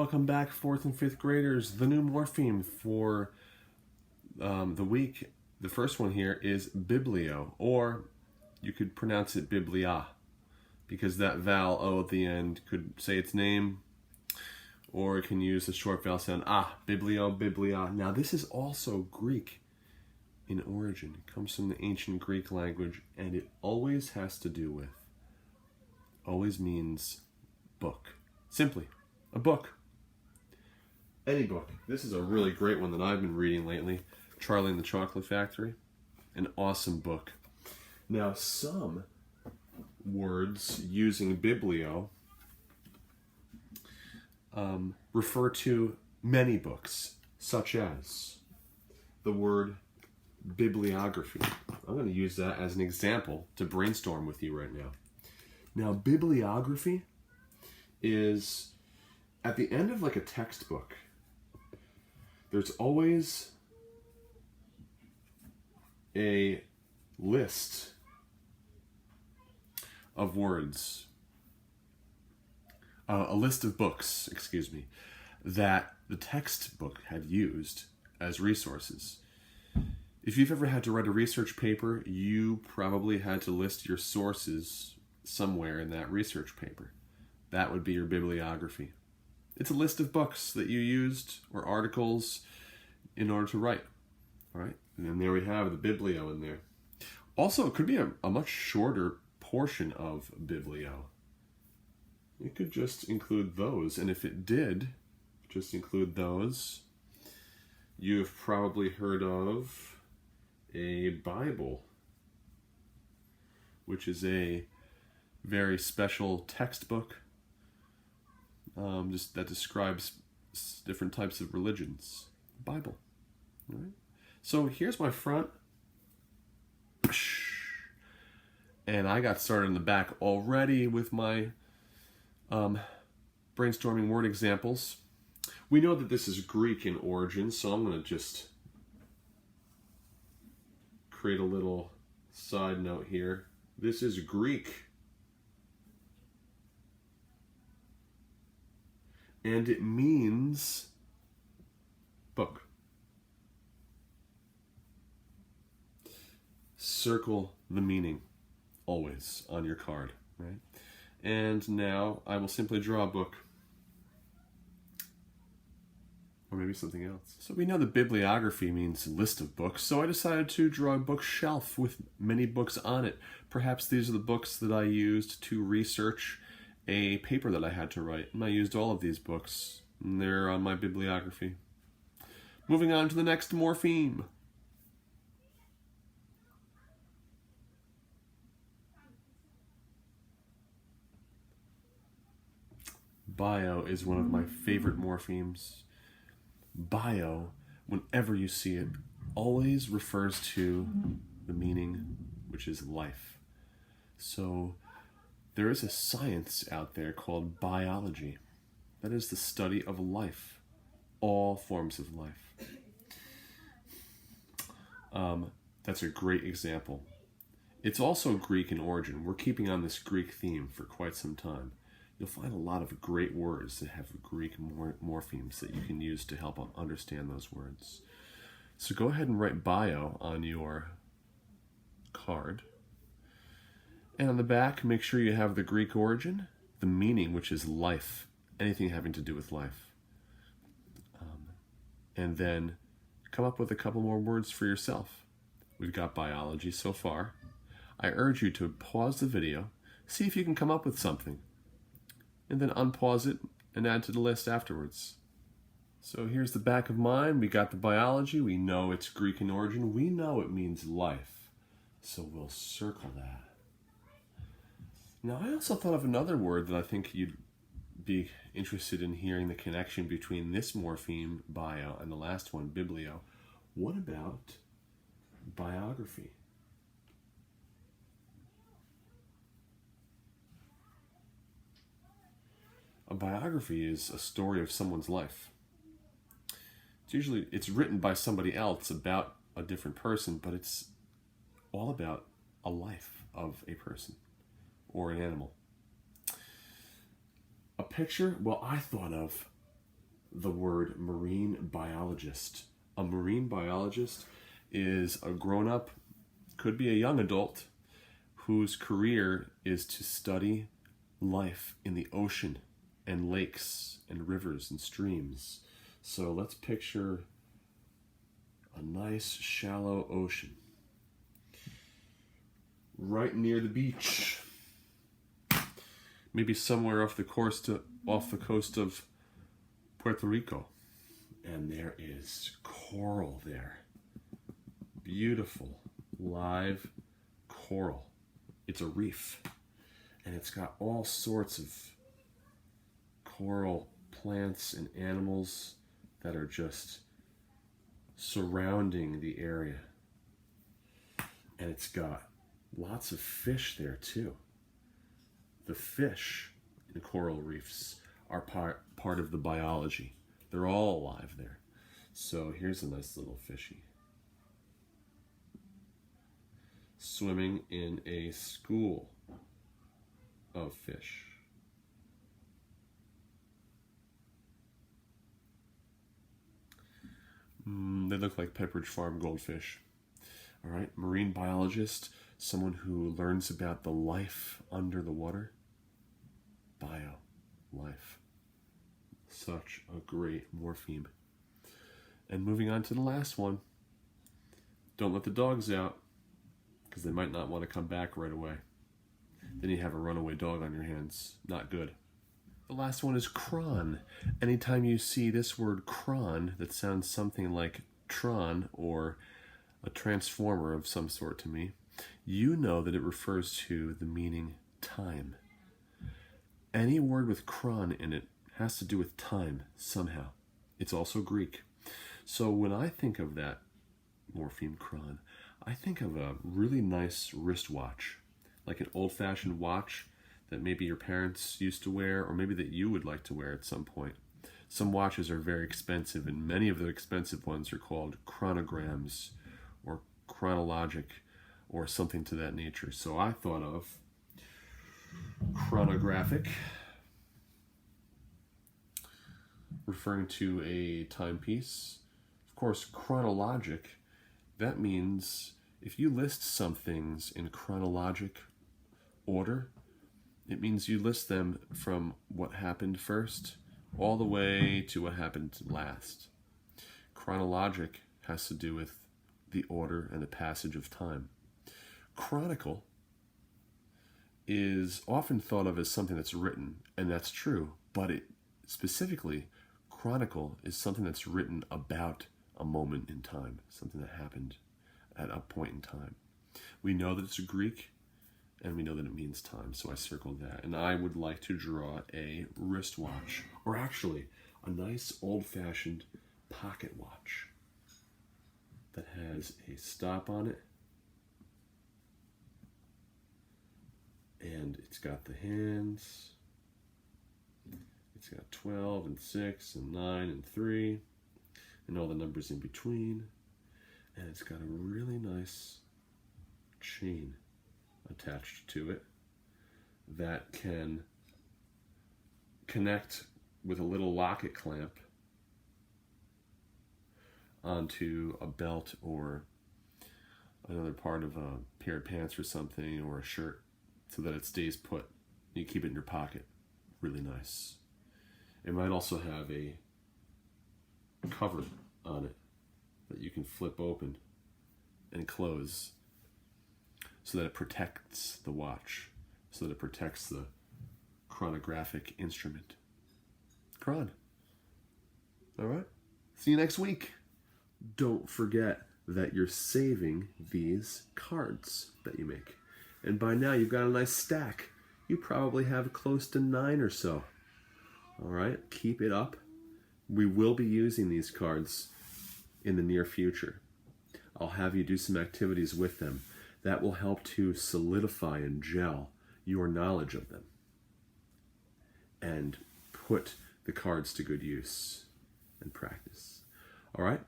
welcome back, 4th and 5th graders. The new morpheme for the week, the first one here is biblio, or you could pronounce it biblia, because that vowel O at the end could say its name, or it can use the short vowel sound biblio, biblia. Now this is also Greek in origin. It comes from the ancient Greek language, and it always has to do with, always means book. Simply, a book. Any book. This is a really great one that I've been reading lately. Charlie and the Chocolate Factory. An awesome book. Now, some words using biblio refer to many books, such as the word bibliography. I'm going to use that as an example to brainstorm with you right now. Now, bibliography is at the end of like a textbook. There's always a list of words, a list of books, that the textbook had used as resources. If you've ever had to write a research paper, you probably had to list your sources somewhere in that research paper. That would be your bibliography. It's a list of books that you used or articles in order to write. All right, and then there we have the biblio in there. Also, it could be a much shorter portion of biblio. It could just include those, and if it did just include those, you've probably heard of a Bible, which is a very special textbook that describes different types of religions. Bible. All right? So here's my front. And I got started in the back already with my brainstorming word examples. We know that this is Greek in origin, so I'm going to just create a little side note here. This is Greek. And it means book. Circle the meaning always on your card, right? And now I will simply draw a book. Or maybe something else. So we know that bibliography means list of books, so I decided to draw a bookshelf with many books on it. Perhaps these are the books that I used to research a paper that I had to write. And I used all of these books, and they're on my bibliography. Moving on to the next morpheme. Bio is one of my favorite morphemes. Bio, whenever you see it, always refers to the meaning, which is life. So there is a science out there called biology. That is the study of life, all forms of life. That's a great example. It's also Greek in origin. We're keeping on this Greek theme for quite some time. You'll find a lot of great words that have Greek morphemes that you can use to help understand those words. So go ahead and write bio on your card. And on the back, make sure you have the Greek origin, the meaning, which is life, anything having to do with life. And then come up with a couple more words for yourself. We've got biology so far. I urge you to pause the video, see if you can come up with something, and then unpause it and add to the list afterwards. So here's the back of mine. We got the biology. We know it's Greek in origin. We know it means life. So we'll circle that. Now, I also thought of another word that I think you'd be interested in hearing the connection between this morpheme, bio, and the last one, biblio. What about biography? A biography is a story of someone's life. It's written by somebody else about a different person, but it's all about a life of a person or an animal. A picture, well, I thought of the word marine biologist. A marine biologist is a grown-up, could be a young adult, whose career is to study life in the ocean and lakes and rivers and streams. So let's picture a nice shallow ocean right near the beach, maybe somewhere off the coast of Puerto Rico, and there is coral there. Beautiful live coral. It's a reef, and it's got all sorts of coral plants and animals that are just surrounding the area. And it's got lots of fish there too. The fish in coral reefs are part of the biology. They're all alive there. So here's a nice little fishy swimming in a school of fish. They look like Pepperidge Farm goldfish. All right, marine biologist, someone who learns about the life under the water. Bio, life. Such a great morpheme. And moving on to the last one. Don't let the dogs out, because they might not want to come back right away. Then you have a runaway dog on your hands. Not good. The last one is chron. Anytime you see this word chron that sounds something like Tron or a transformer of some sort to me, you know that it refers to the meaning time. Any word with chron in it has to do with time somehow. It's also Greek. So when I think of that morpheme chron, I think of a really nice wristwatch, like an old-fashioned watch that maybe your parents used to wear, or maybe that you would like to wear at some point. Some watches are very expensive, and many of the expensive ones are called chronograms or chronologic or something to that nature. So I thought of chronographic, referring to a timepiece. Of course, chronologic, that means if you list some things in chronologic order, it means you list them from what happened first all the way to what happened last. Chronologic has to do with the order and the passage of time. Chronicle is often thought of as something that's written, and that's true, but it specifically, chronicle is something that's written about a moment in time, something that happened at a point in time. We know that it's Greek, and we know that it means time, so I circled that. And I would like to draw a wristwatch, or actually a nice old-fashioned pocket watch that has a stop on it, and it's got the hands. It's got 12 and 6 and 9 and 3 and all the numbers in between, and it's got a really nice chain attached to it that can connect with a little locket clamp onto a belt or another part of a pair of pants or something, or a shirt, so that it stays put. You keep it in your pocket. Really nice. It might also have a cover on it that you can flip open and close, so that it protects the watch, so that it protects the chronographic instrument. Chron. All right. See you next week. Don't forget that you're saving these cards that you make. And by now you've got a nice stack. You probably have close to 9 or so. All right. Keep it up. We will be using these cards in the near future. I'll have you do some activities with them that will help to solidify and gel your knowledge of them and put the cards to good use and practice. All right?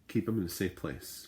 Keep them in a safe place.